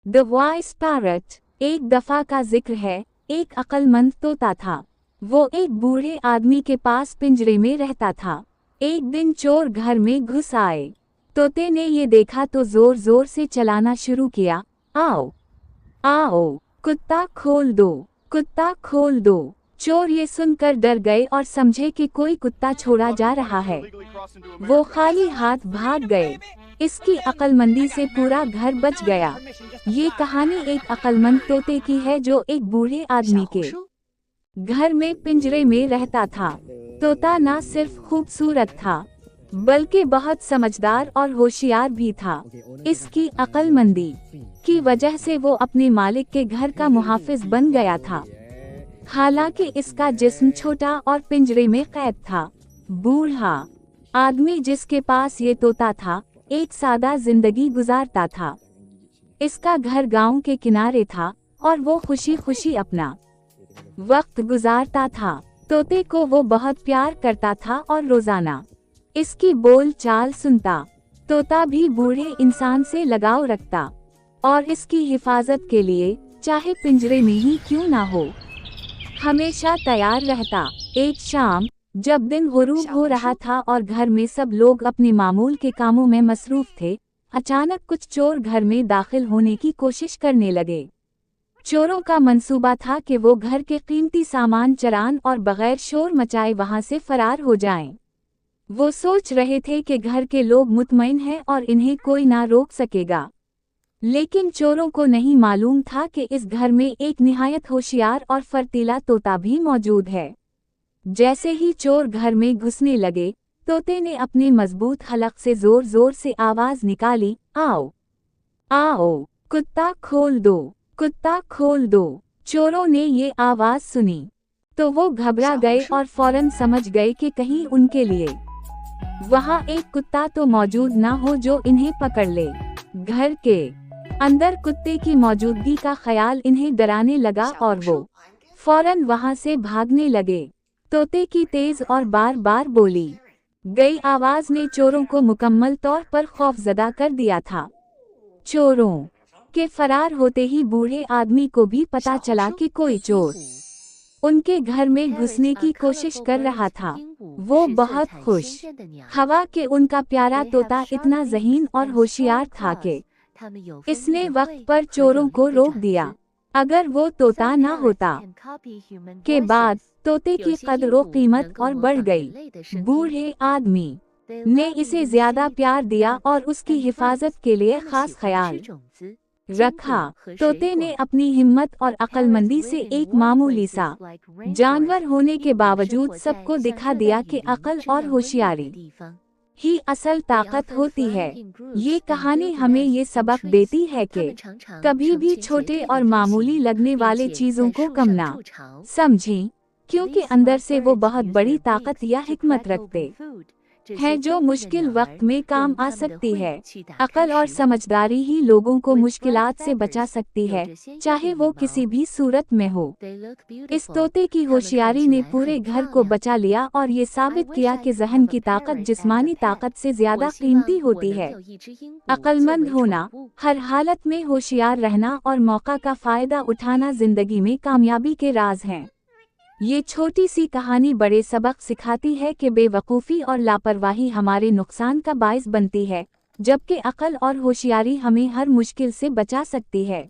The voice parrot. एक दफा का जिक्र है, एक अक्लमंद तोता था। वो एक बूढ़े आदमी के पास पिंजरे में रहता था। एक दिन चोर घर में घुस आए। तोते ने ये देखा तो जोर जोर से चलाना शुरू किया, आओ आओ, कुत्ता खोल दो, कुत्ता खोल दो। चोर ये सुनकर डर गए और समझे कि कोई कुत्ता छोड़ा जा रहा है। वो खाली हाथ भाग गए। इसकी अक्लमंदी से पूरा घर बच गया। ये कहानी एक अक्लमंद तोते की है जो एक बूढ़े आदमी के घर में पिंजरे में रहता था। तोता न सिर्फ खूबसूरत था बल्कि बहुत समझदार और होशियार भी था। इसकी अक्लमंदी की वजह से वो अपने मालिक के घर का मुहाफिज बन गया था। हालांकि इसका जिस्म छोटा और पिंजरे में कैद था। बूढ़ा आदमी जिसके पास ये तोता था, एक सादा जिंदगी गुजारता था। इसका घर गांव के किनारे था और वो खुशी खुशी अपना वक्त गुजारता था। तोते को वो बहुत प्यार करता था और रोजाना इसकी बोल चाल सुनता। तोता भी बूढ़े इंसान से लगाव रखता और इसकी हिफाजत के लिए चाहे पिंजरे में ही क्यों ना हो, हमेशा तैयार रहता। एक शाम जब दिन गुरूब हो रहा था और घर में सब लोग अपने मामूल के कामों में मसरूफ थे, अचानक कुछ चोर घर में दाखिल होने की कोशिश करने लगे। चोरों का मंसूबा था कि वो घर के कीमती सामान चरान और बगैर शोर मचाए वहां से फरार हो जाएं। वो सोच रहे थे कि घर के लोग मुतमईन हैं और इन्हें कोई ना रोक सकेगा। लेकिन चोरों को नहीं मालूम था कि इस घर में एक निहायत होशियार और फर्तीला तोता भी मौजूद है। जैसे ही चोर घर में घुसने लगे, तोते ने अपने मजबूत हलक से जोर जोर से आवाज निकाली, आओ आओ, कुत्ता खोल दो, कुत्ता खोल दो। चोरों ने ये आवाज सुनी तो वो घबरा गए और फौरन समझ गए कि कहीं उनके लिए वहाँ एक कुत्ता तो मौजूद ना हो जो इन्हें पकड़ ले। घर के अंदर कुत्ते की मौजूदगी का ख्याल इन्हें डराने लगा और वो फौरन वहां से भागने लगे। तोते की तेज और बार बार बोली गई आवाज ने चोरों को मुकम्मल तौर पर खौफजदा कर दिया था। चोरों के फरार होते ही बूढ़े आदमी को भी पता चला कि कोई चोर उनके घर में घुसने की कोशिश कर रहा था। वो बहुत खुश हवा कि उनका प्यारा तोता इतना ज़हीन और होशियार था कि इसने वक्त पर चोरों को रोक दिया। अगर वो तोता ना होता के बाद तोते की कदर व कीमत और बढ़ गई। बूढ़े आदमी ने इसे ज्यादा प्यार दिया और उसकी हिफाजत के लिए खास ख्याल रखा। तोते ने अपनी हिम्मत और अक्लमंदी से एक मामूली सा जानवर होने के बावजूद सबको दिखा दिया कि अक्ल और होशियारी ही असल ताकत होती है। ये कहानी हमें ये सबक देती है कि कभी भी छोटे और मामूली लगने वाले चीजों को कम ना समझें, क्योंकि अंदर से वो बहुत बड़ी ताकत या हिकमत रखते हैं जो मुश्किल वक्त में काम आ सकती है। अक्ल और समझदारी ही लोगों को मुश्किलात से बचा सकती है, चाहे वो किसी भी सूरत में हो। इस तोते की होशियारी ने पूरे घर को बचा लिया और ये साबित किया कि ज़हन की ताकत जिस्मानी ताकत से ज्यादा कीमती होती है। अक्लमंद होना, हर हालत में होशियार रहना और मौका का फायदा उठाना जिंदगी में कामयाबी के राज हैं। ये छोटी सी कहानी बड़े सबक सिखाती है कि बेवकूफ़ी और लापरवाही हमारे नुकसान का बायस बनती है, जबकि अक्ल और होशियारी हमें हर मुश्किल से बचा सकती है।